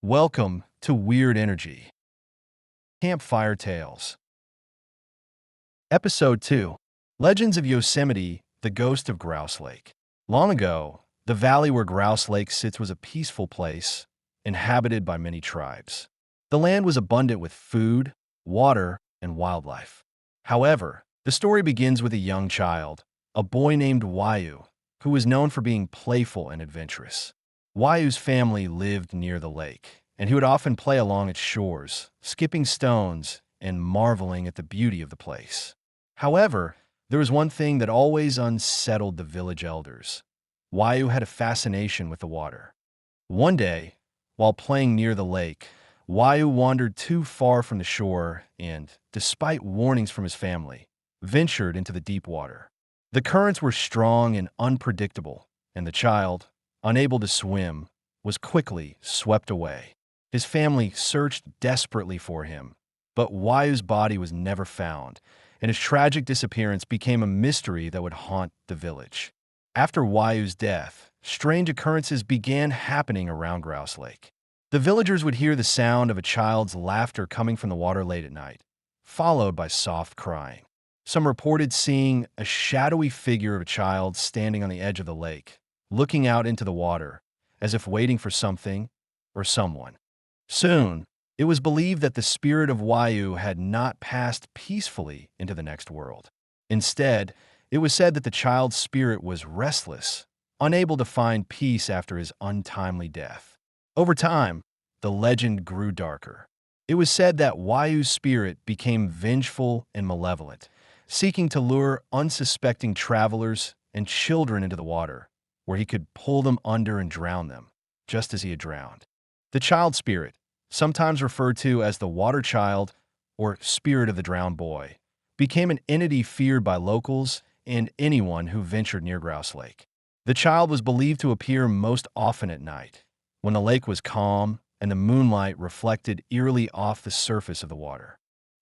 Welcome to Weird Energy. Campfire Tales. Episode 2. Legends of Yosemite, the Ghost of Grouse Lake. Long ago, the valley where Grouse Lake sits was a peaceful place, inhabited by many tribes. The land was abundant with food, water, and wildlife. However, the story begins with a young child, a boy named Wiyu, who was known for being playful and adventurous. Wayu's family lived near the lake, and he would often play along its shores, skipping stones and marveling at the beauty of the place. However, there was one thing that always unsettled the village elders. Wiyu had a fascination with the water. One day, while playing near the lake, Wiyu wandered too far from the shore and, despite warnings from his family, ventured into the deep water. The currents were strong and unpredictable, and the child, unable to swim, was quickly swept away. His family searched desperately for him, but Wayu's body was never found, and his tragic disappearance became a mystery that would haunt the village. After Wayu's death, strange occurrences began happening around Grouse Lake. The villagers would hear the sound of a child's laughter coming from the water late at night, followed by soft crying. Some reported seeing a shadowy figure of a child standing on the edge of the lake, looking out into the water, as if waiting for something or someone. Soon, it was believed that the spirit of Wiyu had not passed peacefully into the next world. Instead, it was said that the child's spirit was restless, unable to find peace after his untimely death. Over time, the legend grew darker. It was said that Wayu's spirit became vengeful and malevolent, seeking to lure unsuspecting travelers and children into the water, where he could pull them under and drown them, just as he had drowned. The child spirit, sometimes referred to as the water child or spirit of the drowned boy, became an entity feared by locals and anyone who ventured near Grouse Lake. The child was believed to appear most often at night, when the lake was calm and the moonlight reflected eerily off the surface of the water.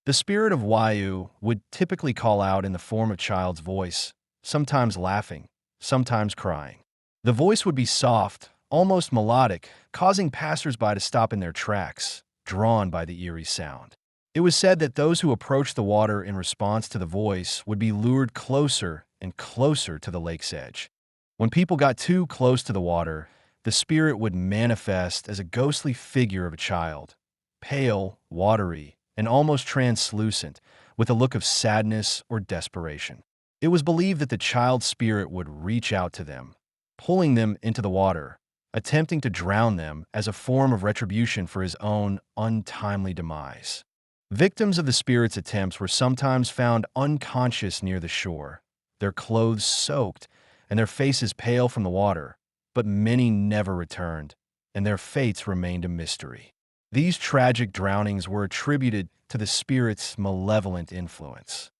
The spirit of Wiyu would typically call out in the form of a child's voice, sometimes laughing, sometimes crying. The voice would be soft, almost melodic, causing passersby to stop in their tracks, drawn by the eerie sound. It was said that those who approached the water in response to the voice would be lured closer and closer to the lake's edge. When people got too close to the water, the spirit would manifest as a ghostly figure of a child, pale, watery, and almost translucent, with a look of sadness or desperation. It was believed that the child's spirit would reach out to them, pulling them into the water, attempting to drown them as a form of retribution for his own untimely demise. Victims of the spirit's attempts were sometimes found unconscious near the shore, their clothes soaked and their faces pale from the water, but many never returned, and their fates remained a mystery. These tragic drownings were attributed to the spirit's malevolent influence.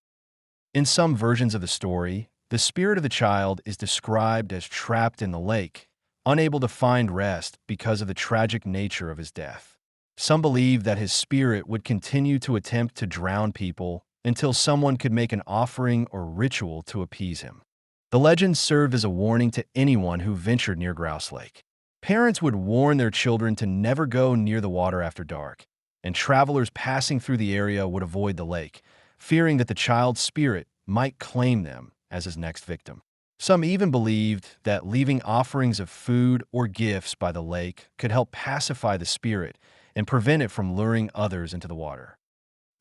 In some versions of the story, the spirit of the child is described as trapped in the lake, unable to find rest because of the tragic nature of his death. Some believe that his spirit would continue to attempt to drown people until someone could make an offering or ritual to appease him. The legend served as a warning to anyone who ventured near Grouse Lake. Parents would warn their children to never go near the water after dark, and travelers passing through the area would avoid the lake, fearing that the child's spirit might claim them as his next victim. Some even believed that leaving offerings of food or gifts by the lake could help pacify the spirit and prevent it from luring others into the water.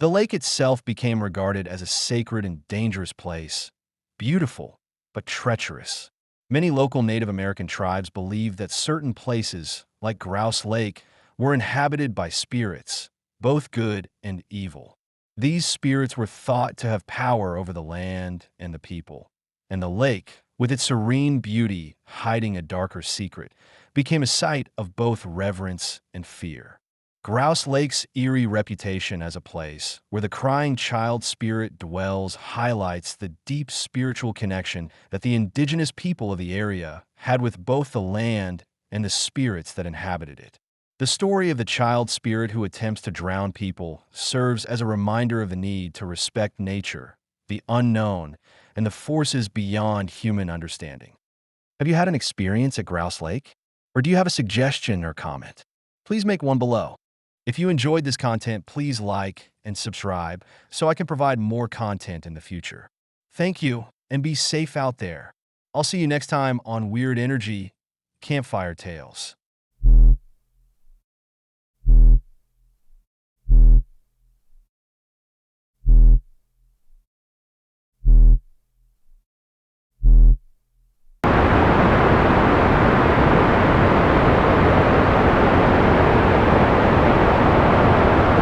The lake itself became regarded as a sacred and dangerous place, beautiful but treacherous. Many local Native American tribes believed that certain places, like Grouse Lake, were inhabited by spirits, both good and evil. These spirits were thought to have power over the land and the people, and the lake, with its serene beauty hiding a darker secret, became a site of both reverence and fear. Grouse Lake's eerie reputation as a place where the crying child spirit dwells highlights the deep spiritual connection that the indigenous people of the area had with both the land and the spirits that inhabited it. The story of the child spirit who attempts to drown people serves as a reminder of the need to respect nature, the unknown, and the forces beyond human understanding. Have you had an experience at Grouse Lake? Or do you have a suggestion or comment? please make one below. If you enjoyed this content, please like and subscribe so I can provide more content in the future. Thank you, and be safe out there. I'll see you next time on Weird Energy Campfire Tales.